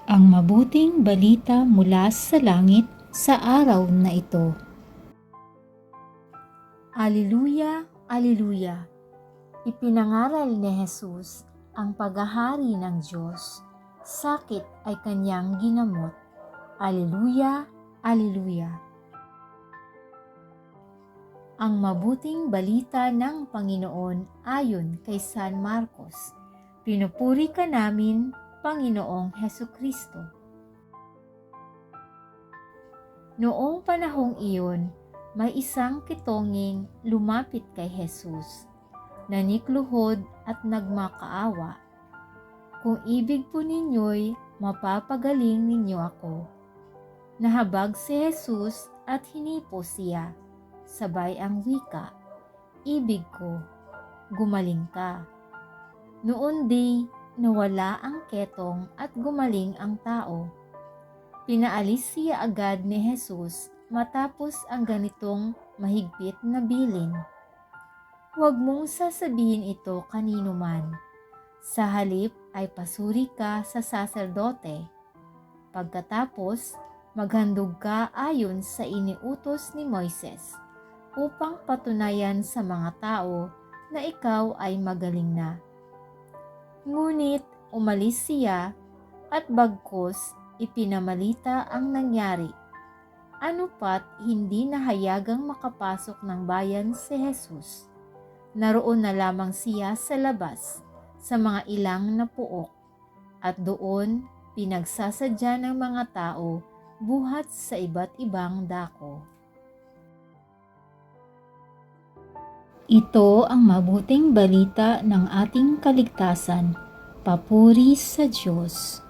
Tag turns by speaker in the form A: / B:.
A: Ang mabuting balita mula sa langit sa araw na ito. Alleluia, Alleluia! Ipinangaral ni Jesus ang paghahari ng Diyos. Sakit ay kanyang ginamot. Alleluia, Alleluia! Ang mabuting balita ng Panginoon ayon kay San Marcos. Pinupuri ka namin, Panginoong Hesukristo. Noong panahong iyon, may isang kitonging lumapit kay Jesus, nanikluhod at nagmakaawa. Kung ibig po ninyo'y mapapagaling ninyo ako. Nahabag si Jesus at hinipo siya, sabay ang wika, ibig ko, gumaling ka. Noon di nawala ang ketong at gumaling ang tao. Pinaalis siya agad ni Jesus matapos ang ganitong mahigpit na bilin. Huwag mong sasabihin ito kanino man. Sa halip ay pasuri ka sa saserdote. Pagkatapos, maghandog ka ayon sa iniutos ni Moises upang patunayan sa mga tao na ikaw ay magaling na. Ngunit umalis siya at bagkus ipinamalita ang nangyari. Ano pat hindi nahayagang makapasok ng bayan si Jesus. Naroon na lamang siya sa labas sa mga ilang na puok at doon pinagsasadya ng mga tao buhat sa iba't ibang dako. Ito ang mabuting balita ng ating kaligtasan. Papuri sa Diyos.